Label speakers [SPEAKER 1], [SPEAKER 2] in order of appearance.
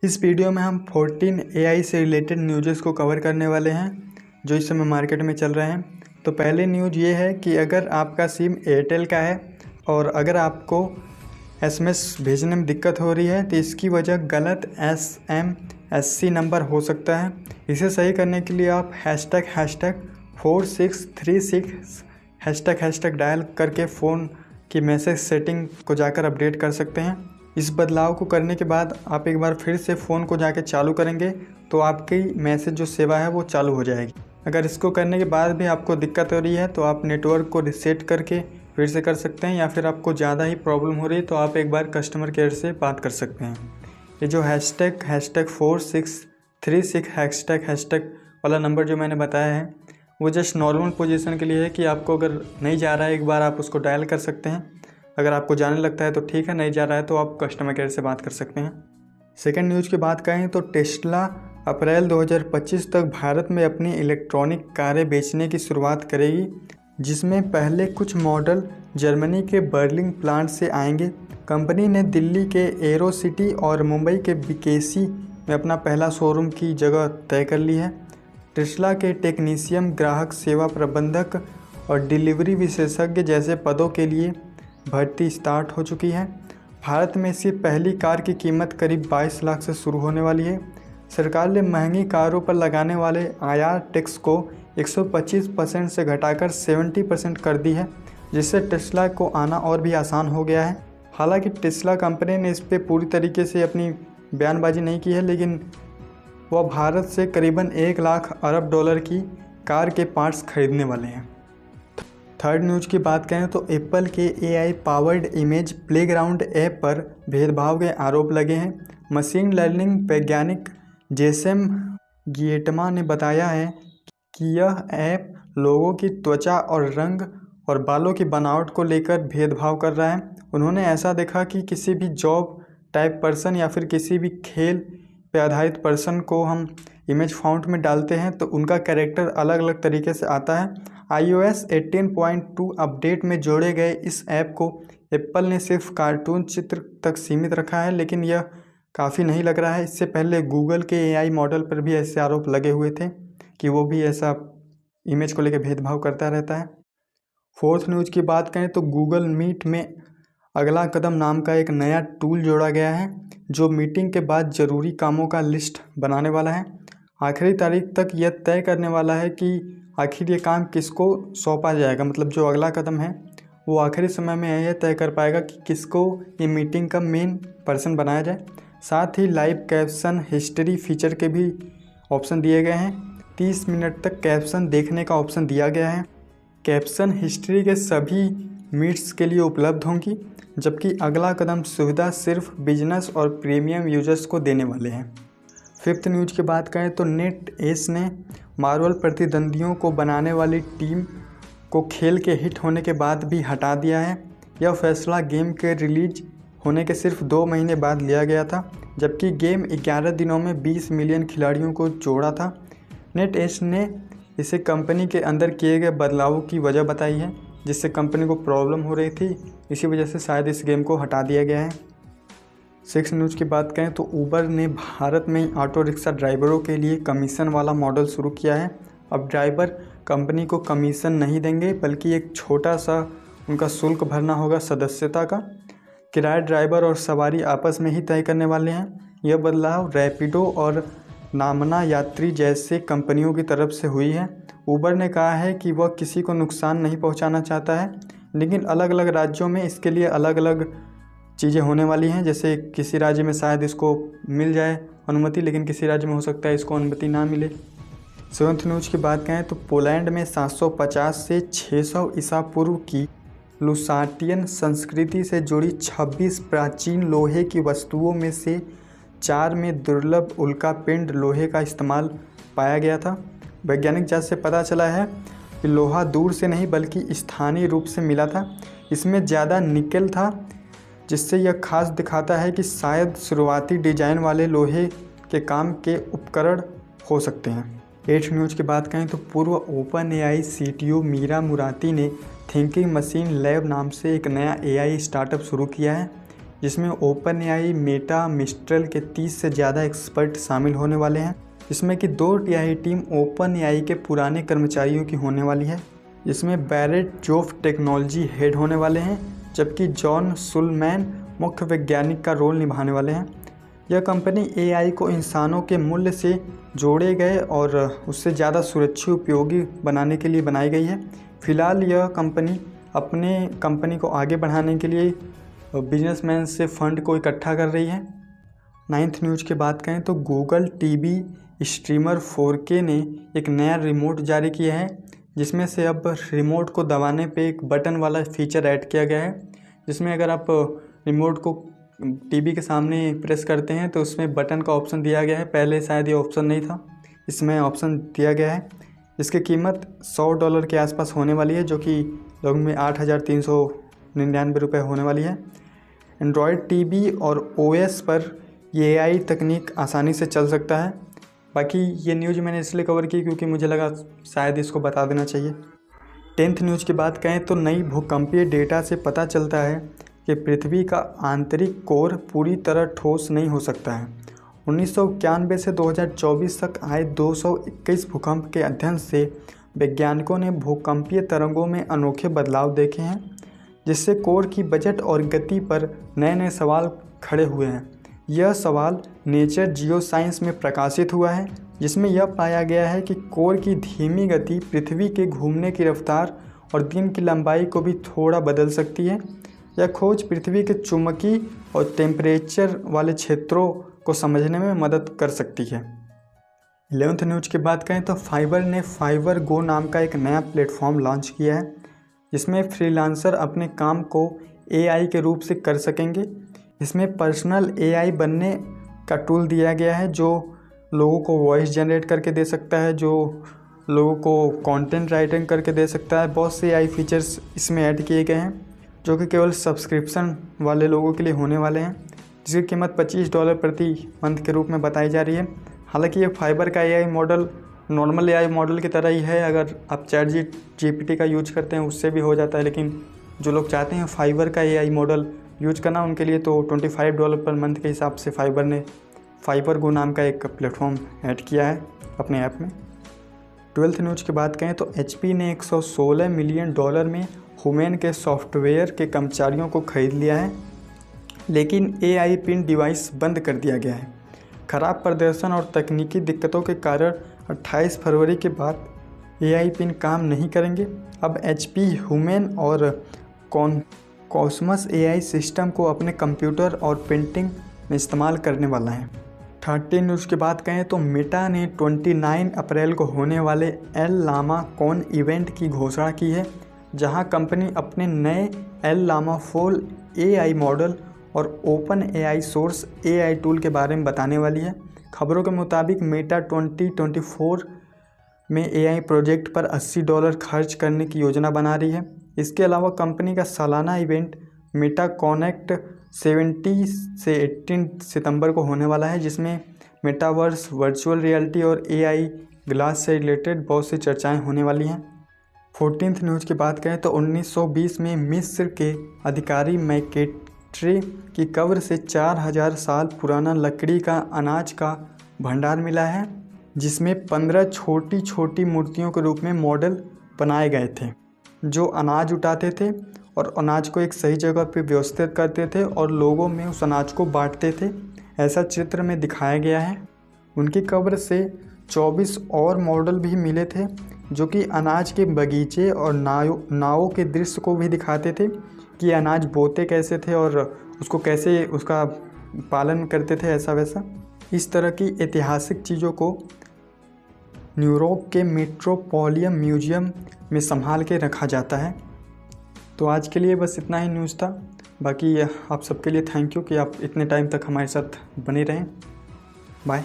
[SPEAKER 1] इस वीडियो में हम 14 एआई से रिलेटेड न्यूज़ को कवर करने वाले हैं जो इस समय मार्केट में चल रहे हैं। तो पहले न्यूज़ ये है कि अगर आपका सिम एयरटेल का है और अगर आपको एसएमएस भेजने में दिक्कत हो रही है तो इसकी वजह गलत SMSC नंबर हो सकता है। इसे सही करने के लिए आप #4636 डायल करके फ़ोन की मैसेज सेटिंग को जाकर अपडेट कर सकते हैं। इस बदलाव को करने के बाद आप एक बार फिर से फ़ोन को जाके चालू करेंगे तो आपकी मैसेज जो सेवा है वो चालू हो जाएगी। अगर इसको करने के बाद भी आपको दिक्कत हो रही है तो आप नेटवर्क को रीसेट करके फिर से कर सकते हैं, या फिर आपको ज़्यादा ही प्रॉब्लम हो रही है तो आप एक बार कस्टमर केयर से बात कर सकते हैं। ये जो #4636 वाला नंबर जो मैंने बताया है वो जस्ट नॉर्मल पोजीशन के लिए है कि आपको अगर नहीं जा रहा है एक बार आप उसको डायल कर सकते हैं। अगर आपको जाने लगता है तो ठीक है, नहीं जा रहा है तो आप कस्टमर केयर से बात कर सकते हैं। सेकंड न्यूज़ की बात करें तो टेस्ला अप्रैल 2025 तक भारत में अपनी इलेक्ट्रॉनिक कारें बेचने की शुरुआत करेगी, जिसमें पहले कुछ मॉडल जर्मनी के बर्लिन प्लांट से आएंगे। कंपनी ने दिल्ली के एरो सिटी और मुंबई के बीकेसी में अपना पहला शोरूम की जगह तय कर ली है। टेस्ला के टेक्नीशियन, ग्राहक सेवा प्रबंधक और डिलीवरी विशेषज्ञ जैसे पदों के लिए भर्ती स्टार्ट हो चुकी है। भारत में इसकी पहली कार की कीमत करीब 22 लाख से शुरू होने वाली है। सरकार ने महंगी कारों पर लगाने वाले आयात टैक्स को 125% से घटाकर 70% कर दी है, जिससे टेस्ला को आना और भी आसान हो गया है। हालांकि टेस्ला कंपनी ने इस पर पूरी तरीके से अपनी बयानबाजी नहीं की है, लेकिन वह भारत से करीबन 1 लाख अरब डॉलर की कार के पार्ट्स खरीदने वाले हैं। थर्ड न्यूज़ की बात करें तो एप्पल के AI powered image playground app पर भेदभाव के आरोप लगे हैं। मशीन लर्निंग वैज्ञानिक जेसेम गिएटमा ने बताया है कि यह ऐप लोगों की त्वचा और रंग और बालों की बनावट को लेकर भेदभाव कर रहा है। उन्होंने ऐसा देखा कि किसी भी जॉब टाइप पर्सन या फिर किसी भी खेल पर आधारित पर्सन को हम इमेज फाउंट में डालते हैं तो उनका कैरेक्टर अलग अलग तरीके से आता है। iOS 18.2 अपडेट में जोड़े गए इस ऐप को एप्पल ने सिर्फ कार्टून चित्र तक सीमित रखा है, लेकिन यह काफ़ी नहीं लग रहा है। इससे पहले गूगल के AI मॉडल पर भी ऐसे आरोप लगे हुए थे कि वो भी ऐसा इमेज को लेकर भेदभाव करता रहता है। फोर्थ न्यूज़ की बात करें तो गूगल मीट में अगला कदम नाम का एक नया टूल जोड़ा गया है जो मीटिंग के बाद ज़रूरी कामों का लिस्ट बनाने वाला है। आखिरी तारीख तक यह तय करने वाला है कि आखिर ये काम किसको सौंपा जाएगा, मतलब जो अगला कदम है वो आखिरी समय में यह तय कर पाएगा कि किसको ये मीटिंग का मेन पर्सन बनाया जाए। साथ ही लाइव कैप्शन हिस्ट्री फीचर के भी ऑप्शन दिए गए हैं। 30 मिनट तक कैप्शन देखने का ऑप्शन दिया गया है। कैप्शन हिस्ट्री के सभी मीट्स के लिए उपलब्ध होंगी, जबकि अगला कदम सुविधा सिर्फ बिजनेस और प्रीमियम यूजर्स को देने वाले हैं। फिफ्थ न्यूज़ की बात करें तो NetEase ने मार्वल प्रतिद्वंदियों को बनाने वाली टीम को खेल के हिट होने के बाद भी हटा दिया है। यह फैसला गेम के रिलीज होने के सिर्फ 2 महीने बाद लिया गया था, जबकि गेम 11 दिनों में 20 मिलियन खिलाड़ियों को जोड़ा था। NetEase ने इसे कंपनी के अंदर किए गए बदलावों की वजह बताई है, जिससे कंपनी को प्रॉब्लम हो रही थी। इसी वजह से शायद इस गेम को हटा दिया गया है। 6 न्यूज़ की बात करें तो उबर ने भारत में ऑटो रिक्शा ड्राइवरों के लिए कमीशन वाला मॉडल शुरू किया है। अब ड्राइवर कंपनी को कमीशन नहीं देंगे, बल्कि एक छोटा सा उनका शुल्क भरना होगा सदस्यता का। किराया ड्राइवर और सवारी आपस में ही तय करने वाले हैं। यह बदलाव रैपिडो और नामना यात्री जैसे कंपनियों की तरफ से हुई है। उबर ने कहा है कि वह किसी को नुकसान नहीं पहुंचाना चाहता है, लेकिन अलग अलग राज्यों में इसके लिए अलग अलग चीज़ें होने वाली हैं। जैसे किसी राज्य में शायद इसको मिल जाए अनुमति, लेकिन किसी राज्य में हो सकता है इसको अनुमति ना मिले। 7th न्यूज़ की बात करें तो पोलैंड में 750 से 600 ईसा पूर्व की लुसाटियन संस्कृति से जुड़ी 26 प्राचीन लोहे की वस्तुओं में से 4 में दुर्लभ उल्कापिंड लोहे का इस्तेमाल पाया गया था। वैज्ञानिक जांच से पता चला है कि लोहा दूर से नहीं बल्कि स्थानीय रूप से मिला था। इसमें ज़्यादा निकेल था, जिससे यह खास दिखाता है कि शायद शुरुआती डिजाइन वाले लोहे के काम के उपकरण हो सकते हैं। 8 न्यूज़ की बात करें तो पूर्व OpenAI CTO मीरा मुराती ने थिंकिंग मशीन लैब नाम से एक नया AI स्टार्टअप शुरू किया है। जिसमें ओपन एआई, मेटा, मिस्ट्रल के 30 से ज़्यादा एक्सपर्ट शामिल होने वाले हैं, जिसमें कि 2 तिहाई टीम ओपन एआई के पुराने कर्मचारियों की होने वाली है। इसमें बैरेट जोफ टेक्नोलॉजी हेड होने वाले हैं, जबकि जॉन सुलमैन मुख्य वैज्ञानिक का रोल निभाने वाले हैं। यह कंपनी एआई को इंसानों के मूल्य से जोड़े गए और उससे ज़्यादा सुरक्षित उपयोगी बनाने के लिए बनाई गई है। फिलहाल यह कंपनी अपने कंपनी को आगे बढ़ाने के लिए बिजनेसमैन से फंड को इकट्ठा कर रही है। 9th न्यूज़ की बात करें तो गूगल टीवी स्ट्रीमर 4K ने एक नया रिमोट जारी किया है, जिसमें से अब रिमोट को दबाने पे एक बटन वाला फीचर ऐड किया गया है, जिसमें अगर आप रिमोट को टीवी के सामने प्रेस करते हैं तो उसमें बटन का ऑप्शन दिया गया है। पहले शायद ये ऑप्शन नहीं था, इसमें ऑप्शन दिया गया है। इसकी कीमत $100 के आसपास होने वाली है, जो कि लगभग में 8,399 रुपये होने वाली है। एंड्रॉयड टीवी और OS पर ये AI तकनीक आसानी से चल सकता है। बाकी ये न्यूज़ मैंने इसलिए कवर की क्योंकि मुझे लगा शायद इसको बता देना चाहिए। 10th न्यूज़ की बात करें तो नई भूकंपीय डेटा से पता चलता है कि पृथ्वी का आंतरिक कोर पूरी तरह ठोस नहीं हो सकता है। 1991 से 2024 तक आए 221 भूकंप के अध्ययन से वैज्ञानिकों ने भूकंपीय तरंगों में अनोखे बदलाव देखे हैं, जिससे कोर की बजट और गति पर नए नए सवाल खड़े हुए हैं। यह सवाल नेचर जियोसाइंस में प्रकाशित हुआ है, जिसमें यह पाया गया है कि कोर की धीमी गति पृथ्वी के घूमने की रफ्तार और दिन की लंबाई को भी थोड़ा बदल सकती है। यह खोज पृथ्वी के चुंबकीय और टेम्परेचर वाले क्षेत्रों को समझने में मदद कर सकती है। 11th न्यूज़ की बात करें तो फाइवर ने फाइवर गो नाम का एक नया प्लेटफॉर्म लॉन्च किया है, जिसमें फ्रीलांसर अपने काम को AI के रूप से कर सकेंगे। इसमें पर्सनल AI बनने का टूल दिया गया है, जो लोगों को वॉइस जनरेट करके दे सकता है, जो लोगों को कंटेंट राइटिंग करके दे सकता है। बहुत से AI फीचर्स इसमें ऐड किए गए हैं, जो कि केवल सब्सक्रिप्शन वाले लोगों के लिए होने वाले हैं, जिसकी कीमत $25 प्रति मंथ के रूप में बताई जा रही है। हालांकि ये फाइबर का AI model normal AI model की तरह ही है। अगर आप ChatGPT का यूज करते हैं उससे भी हो जाता है, लेकिन जो लोग चाहते हैं फाइबर का AI मॉडल यूज करना, उनके लिए तो $25 पर मंथ के हिसाब से फाइबर ने फाइबर गो नाम का एक प्लेटफॉर्म ऐड किया है अपने ऐप में। 12th न्यूज़ की बात करें तो HP ने $116 मिलियन में ह्यूमन के सॉफ्टवेयर के कर्मचारियों को खरीद लिया है, लेकिन AI पिन डिवाइस बंद कर दिया गया है। खराब प्रदर्शन और तकनीकी दिक्कतों के कारण 28 फरवरी के बाद AI पिन काम नहीं करेंगे। अब HP ह्यूमन और कॉस्मस AI सिस्टम को अपने कंप्यूटर और प्रिंटिंग में इस्तेमाल करने वाला है। 13 न्यूज़ की बात करें तो मेटा ने 29 अप्रैल को होने वाले एल लामा कॉन इवेंट की घोषणा की है, जहां कंपनी अपने नए एल लामा 4 AI मॉडल और open AI source AI tool के बारे में बताने वाली है। खबरों के मुताबिक मेटा 2024 में AI प्रोजेक्ट पर $80 खर्च करने की योजना बना रही है। इसके अलावा कंपनी का सालाना इवेंट मेटा कॉनेक्ट 17 से 18 सितंबर को होने वाला है, जिसमें मेटावर्स, वर्चुअल रियलिटी और AI ग्लास से रिलेटेड बहुत सी चर्चाएं होने वाली हैं। 14th न्यूज़ की बात करें तो 1920 में मिस्र के अधिकारी मैकेट्रे की कब्र से 4000 साल पुराना लकड़ी का अनाज का भंडार मिला है, जिसमें 15 छोटी छोटी मूर्तियों के रूप में मॉडल बनाए गए थे, जो अनाज उठाते थे और अनाज को एक सही जगह पर व्यवस्थित करते थे और लोगों में उस अनाज को बांटते थे। ऐसा चित्र में दिखाया गया है। उनकी कब्र से 24 और मॉडल भी मिले थे, जो कि अनाज के बगीचे और नावों के दृश्य को भी दिखाते थे कि अनाज बोते कैसे थे और उसको कैसे उसका पालन करते थे, ऐसा वैसा। इस तरह की ऐतिहासिक चीज़ों को न्यूयॉर्क के मेट्रोपोलिटन म्यूजियम में संभाल के रखा जाता है। तो आज के लिए बस इतना ही न्यूज़ था। बाकी आप सबके लिए थैंक यू कि आप इतने टाइम तक हमारे साथ बने रहें। बाय।